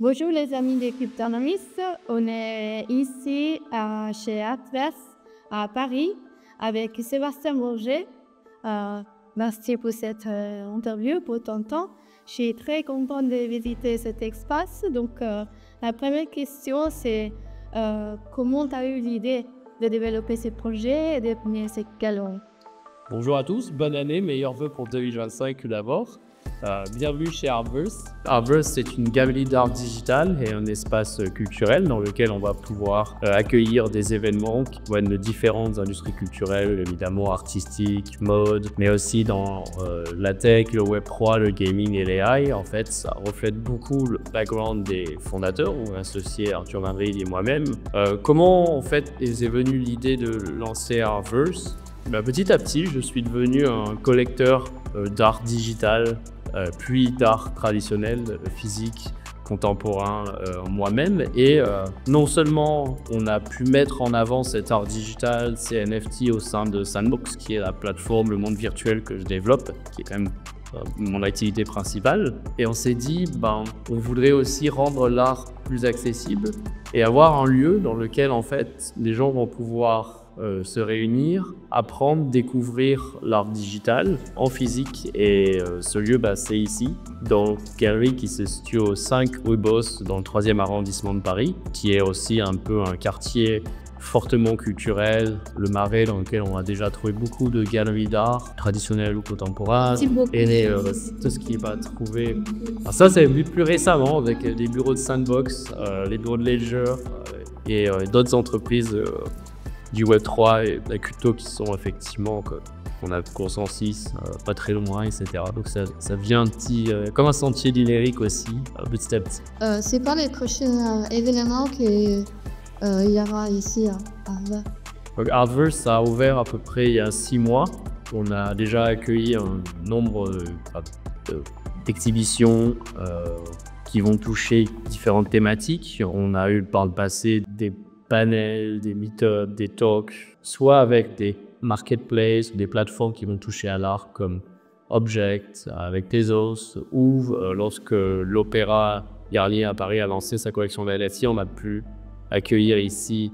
Bonjour les amis des cryptonomistes, on est ici chez Adverse à Paris avec Sébastien Bourget. Merci pour cette interview, pour ton temps. Je suis très contente de visiter cet espace. Donc la première question c'est comment tu as eu l'idée de développer ce projet et de mener ces galons? Bonjour à tous, bonne année, meilleurs vœux pour 2025 tout d'abord. Bienvenue chez Artverse. Artverse, c'est une galerie d'art digital et un espace culturel dans lequel on va pouvoir accueillir des événements qui viennent de différentes industries culturelles, évidemment artistiques, mode, mais aussi dans la tech, le Web3, le gaming et l'AI. En fait, ça reflète beaucoup le background des fondateurs, ou associés Arthur Madrid et moi-même. Comment en fait est venue l'idée de lancer Artverse? Petit à petit, je suis devenu un collecteur d'art digital, puis d'art traditionnel, physique, contemporain moi-même. Et non seulement on a pu mettre en avant cet art digital, ces NFT au sein de Sandbox, qui est la plateforme, le monde virtuel que je développe, qui est quand même mon activité principale. Et on s'est dit, on voudrait aussi rendre l'art plus accessible et avoir un lieu dans lequel en fait les gens vont pouvoir se réunir, apprendre, découvrir l'art digital en physique. Et ce lieu, c'est ici, dans Galerie qui se situe au 5 rue Bosse, dans le 3e arrondissement de Paris, qui est aussi un peu un quartier fortement culturel, le Marais, dans lequel on a déjà trouvé beaucoup de galeries d'art, traditionnelles ou contemporaines. Et tout ce qui va trouver. Alors ça, c'est vu plus récemment avec les bureaux de Sandbox, les bureaux de Ledger et d'autres entreprises du Web3 et de la crypto qui sont effectivement, on a Consensus, pas très loin, etc. Donc ça vient comme un sentier numérique aussi, petit à petit. C'est pas les prochains événements qu'il y aura ici à Artverse? Donc Artverse a ouvert à peu près il y a 6 mois. On a déjà accueilli un nombre d'exhibitions qui vont toucher différentes thématiques. On a eu par le passé des panels, des meet-ups, des talks, soit avec des marketplaces, des plateformes qui vont toucher à l'art comme Object, avec Tezos, ou lorsque l'Opéra Garnier à Paris a lancé sa collection de NFT, on a pu accueillir ici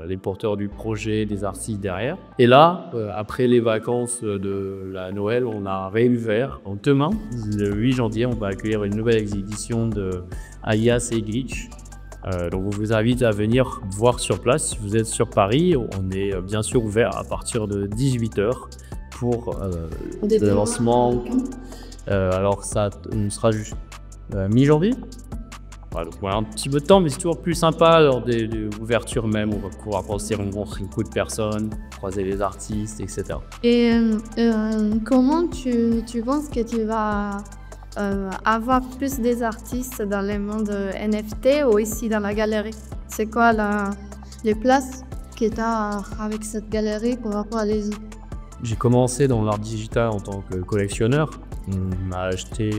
les porteurs du projet, des artistes derrière. Et là, après les vacances de la Noël, on a réouvert. Demain, le 8 janvier, on va accueillir une nouvelle exhibition de Ayas et Glitch. Donc on vous invite à venir voir sur place. Si vous êtes sur Paris, on est bien sûr ouvert à partir de 18h pour le lancement. Alors ça sera mi-janvier. Donc voilà, un petit peu de temps, mais c'est toujours plus sympa lors des ouvertures même. On va pouvoir passer rencontrer beaucoup de personnes, croiser les artistes, etc. Et comment tu penses que tu vas avoir plus des artistes dans le monde NFT ou ici dans la galerie? C'est quoi les places que tu as avec cette galerie pour rapport à les autres? J'ai commencé dans l'art digital en tant que collectionneur. On a acheté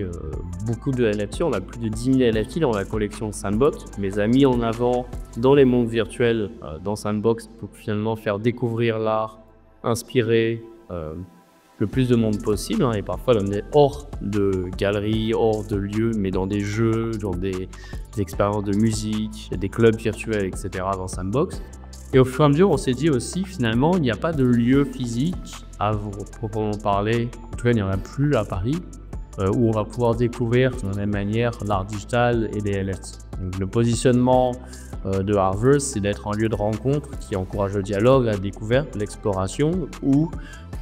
beaucoup de NFT, on a plus de 10 000 NFT dans la collection Sandbox. Mes amis en avant dans les mondes virtuels dans Sandbox pour finalement faire découvrir l'art, inspirer le plus de monde possible, et parfois l'amener hors de galeries, hors de lieux, mais dans des jeux, dans des expériences de musique, des clubs virtuels, etc. dans Sandbox. Et au fur et à mesure, on s'est dit aussi, finalement, il n'y a pas de lieu physique à proprement parler. En tout cas, il n'y en a plus à Paris, où on va pouvoir découvrir de la même manière l'art digital et les NFT. Donc, le positionnement de Artverse, c'est d'être un lieu de rencontre qui encourage le dialogue, la découverte, l'exploration, où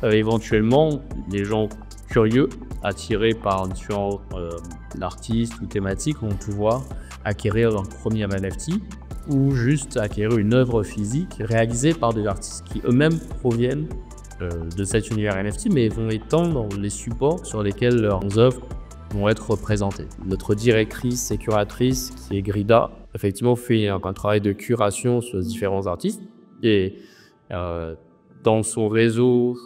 éventuellement, les gens curieux, attirés par différents artistes ou thématiques, vont pouvoir acquérir leur premier NFT ou juste acquérir une œuvre physique réalisée par des artistes qui eux-mêmes proviennent de cet univers NFT, mais vont étendre les supports sur lesquels leurs œuvres vont être représentées. Notre directrice et curatrice, qui est Grida, effectivement fait un travail de curation sur les différents artistes et dans son réseau,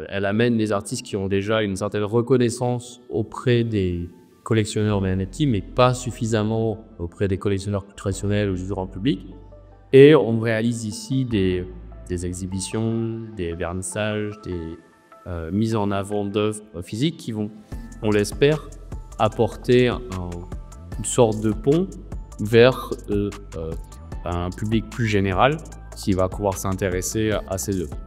elle amène des artistes qui ont déjà une certaine reconnaissance auprès des collectionneurs de NFT, mais pas suffisamment auprès des collectionneurs traditionnels ou du grand public. Et on réalise ici des exhibitions, des vernissages, des mises en avant d'œuvres physiques qui vont, on l'espère, apporter une sorte de pont vers un public plus général qui va pouvoir s'intéresser à ces œuvres.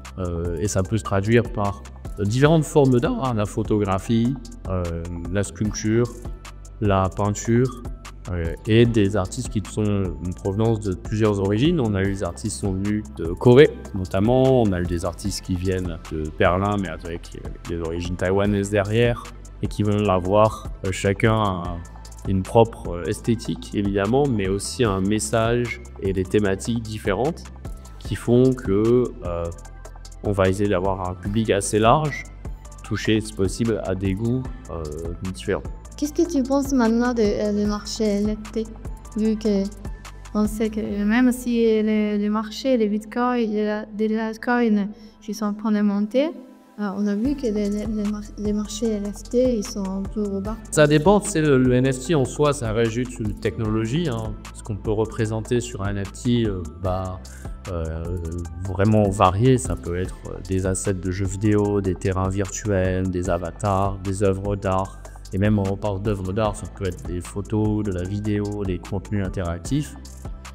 Et ça peut se traduire par différentes formes d'art, hein, la photographie, la sculpture, la peinture, et des artistes qui sont une provenance de plusieurs origines. On a eu des artistes qui sont venus de Corée notamment, on a eu des artistes qui viennent de Berlin mais avec des origines taïwanaises derrière et qui veulent avoir chacun une propre esthétique évidemment, mais aussi un message et des thématiques différentes qui font que on va essayer d'avoir un public assez large, toucher si possible à des goûts différents. Qu'est-ce que tu penses maintenant du marché NFT? Vu qu'on sait que même si le marché, les bitcoins, les altcoins, ils sont en train de monter, on a vu que les marchés NFT, ils sont un peu au bas. Ça dépend, le NFT en soi, ça reste juste une technologie. Hein. Ce qu'on peut représenter sur un NFT, vraiment varié. Ça peut être des assets de jeux vidéo, des terrains virtuels, des avatars, des œuvres d'art. Et même on parle d'œuvres d'art, ça peut être des photos, de la vidéo, des contenus interactifs.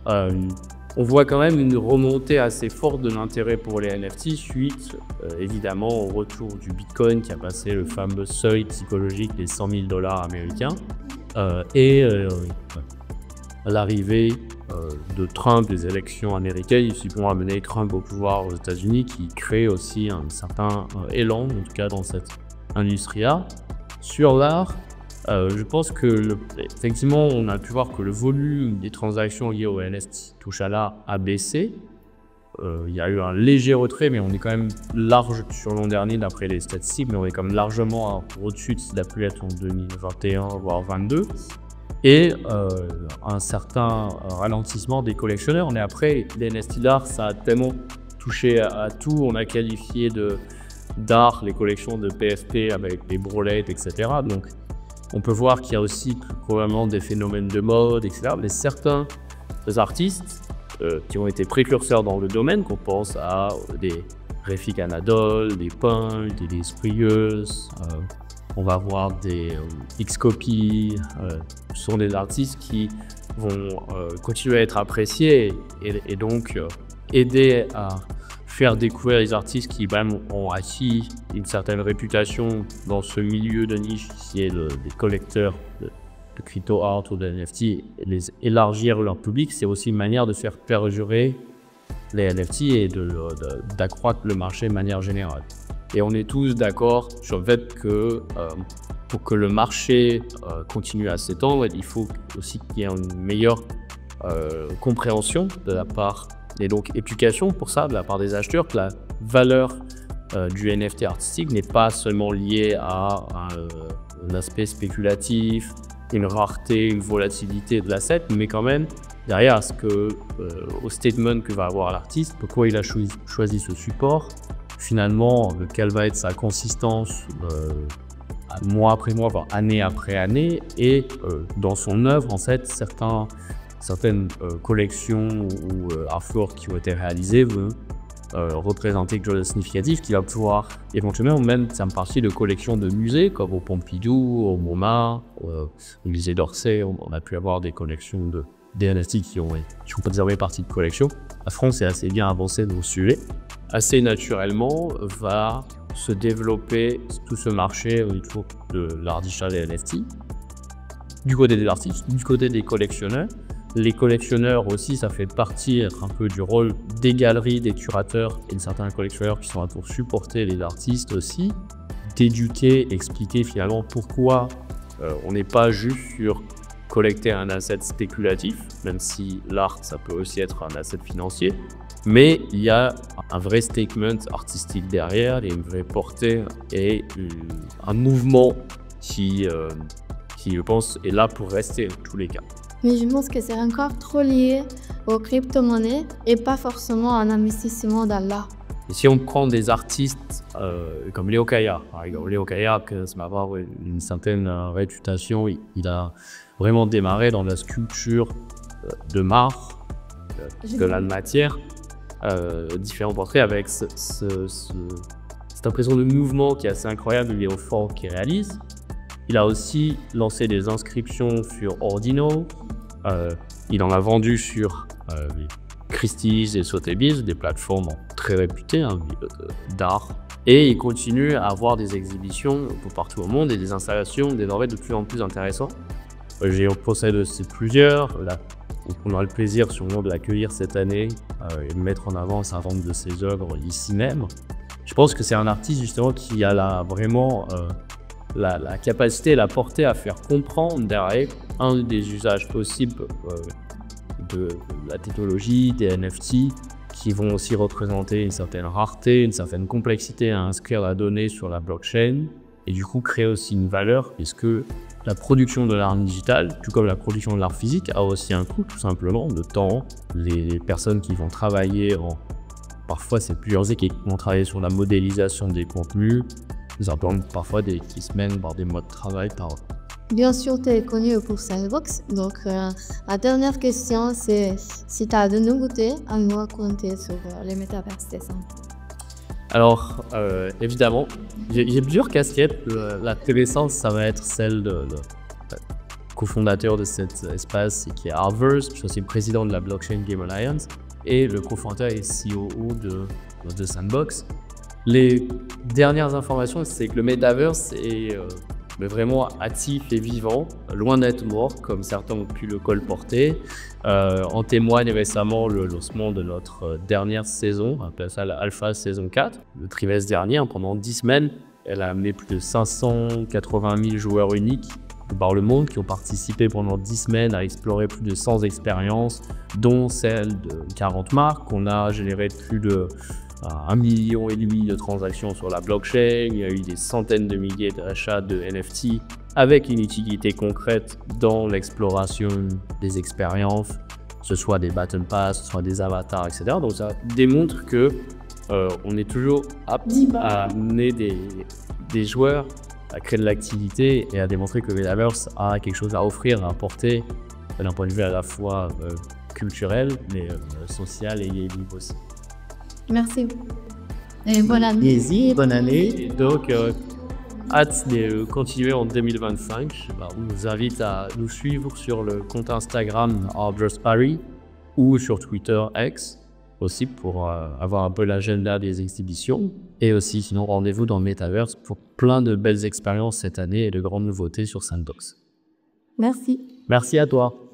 On voit quand même une remontée assez forte de l'intérêt pour les NFT suite évidemment au retour du Bitcoin qui a passé le fameux seuil psychologique des 100 000 $ américains et l'arrivée de Trump, des élections américaines qui vont amener Trump au pouvoir aux États-Unis, qui crée aussi un certain élan, en tout cas dans cette industrie-là. Sur l'art, je pense que effectivement, on a pu voir que le volume des transactions liées au NFT touche à l'art a baissé. Il y a eu un léger retrait, mais on est quand même large sur l'an dernier d'après les statistiques, mais on est quand même largement au-dessus de ce qu'il a pu être en 2021 voire 2022. Et un certain ralentissement des collectionneurs. Mais après, les NFT d'art, ça a tellement touché à tout. On a qualifié d'art les collections de PFP avec les brolettes, etc. Donc, on peut voir qu'il y a aussi probablement des phénomènes de mode, etc. Mais certains artistes qui ont été précurseurs dans le domaine, qu'on pense à des Refik Anadol, des Punk, des Sprieuse, on va voir des X-Copy, ce sont des artistes qui vont continuer à être appréciés et donc aider à faire découvrir les artistes qui même ont acquis une certaine réputation dans ce milieu de niche qui est des collecteurs de crypto art ou de NFT, et les élargir leur public. C'est aussi une manière de faire perdurer les NFT et d'accroître le marché de manière générale. Et on est tous d'accord sur le fait que pour que le marché continue à s'étendre, il faut aussi qu'il y ait une meilleure compréhension de la part et donc éducation pour ça de la part des acheteurs, que la valeur du NFT artistique n'est pas seulement liée à un aspect spéculatif, une rareté, une volatilité de l'asset, mais quand même derrière au statement que va avoir l'artiste, pourquoi il a choisi ce support, finalement quelle va être sa consistance mois après mois, voire année après année, et dans son œuvre en fait certaines collections ou artworks qui ont été réalisés vont représenter quelque chose de significatif qui va pouvoir éventuellement même faire partie de collections de musées comme au Pompidou, au MoMA, au musée d'Orsay. On a pu avoir des collections des NFT qui ont désormais partie de collections. La France est assez bien avancée dans le sujet. Assez naturellement va se développer tout ce marché autour de l'art digital et NFT. Du côté des artistes, du côté des collectionneurs. Les collectionneurs aussi, ça fait partie un peu du rôle des galeries, des curateurs et de certains collectionneurs qui sont là pour supporter les artistes aussi, d'éduquer, expliquer finalement pourquoi on n'est pas juste sur collecter un asset spéculatif, même si l'art, ça peut aussi être un asset financier, mais il y a un vrai statement artistique derrière, il y a une vraie portée et un mouvement qui, je pense, est là pour rester dans tous les cas. Mais je pense que c'est encore trop lié aux crypto-monnaies et pas forcément un investissement dans l'art. Et si on prend des artistes comme Léo Kaya, par exemple, Léo Kaya, ça va avoir une certaine réputation, il a vraiment démarré dans la sculpture de marbre, de la matière, différents portraits avec cette impression de mouvement qui est assez incroyable, lié au fort qu'il réalise. Il a aussi lancé des inscriptions sur Ordino, Il en a vendu sur Christie's et Sotheby's, des plateformes très réputées d'art. Et il continue à avoir des exhibitions un peu partout au monde et des installations désormais de plus en plus intéressantes. J'en possède plusieurs. Là, on aura le plaisir sûrement de l'accueillir cette année et de mettre en avant sa vente de ses œuvres ici même. Je pense que c'est un artiste justement qui a vraiment la capacité et la portée à faire comprendre derrière un des usages possibles de la technologie, des NFT, qui vont aussi représenter une certaine rareté, une certaine complexité à inscrire la donnée sur la blockchain et du coup créer aussi une valeur, puisque la production de l'art digital, tout comme la production de l'art physique, a aussi un coût tout simplement de temps. Les personnes qui vont travailler parfois c'est plusieurs équipes qui vont travailler sur la modélisation des contenus, ça prend parfois des semaines, voire des mois de travail par an. Bien sûr, tu es connu pour Sandbox. Donc, la dernière question, c'est si tu as de nouveautés à nous raconter sur les métaverses des centres. Alors, évidemment, j'ai plusieurs casquettes. L'intéressante, ça va être celle de cofondateur de cet espace qui est Artverse. Je suis aussi le président de la Blockchain Game Alliance et le cofondateur et COO de Sandbox. Les dernières informations, c'est que le Metaverse est vraiment actif et vivant, loin d'être mort, comme certains ont pu le colporter. En témoigne récemment le lancement de notre dernière saison, on appelle ça la Alpha saison 4, le trimestre dernier. Pendant 10 semaines, elle a amené plus de 580 000 joueurs uniques par le monde qui ont participé pendant 10 semaines à explorer plus de 100 expériences, dont celle de 40 marques. On a généré plus de 1,5 million de transactions sur la blockchain. Il y a eu des centaines de milliers d'achats de NFT avec une utilité concrète dans l'exploration des expériences, que ce soit des Battle Pass, que ce soit des avatars, etc. Donc ça démontre que on est toujours apte à amener des joueurs à créer de l'activité et à démontrer que le Metaverse a quelque chose à offrir, à apporter d'un point de vue à la fois culturel, mais social et libre aussi. Merci. Et bonne année. Bonne année. Et donc, hâte de continuer en 2025. On vous invite à nous suivre sur le compte Instagram Artverse Paris ou sur Twitter X aussi pour avoir un peu l'agenda des exhibitions. Et aussi, sinon, rendez-vous dans le Metaverse pour plein de belles expériences cette année et de grandes nouveautés sur Sandbox. Merci. Merci à toi.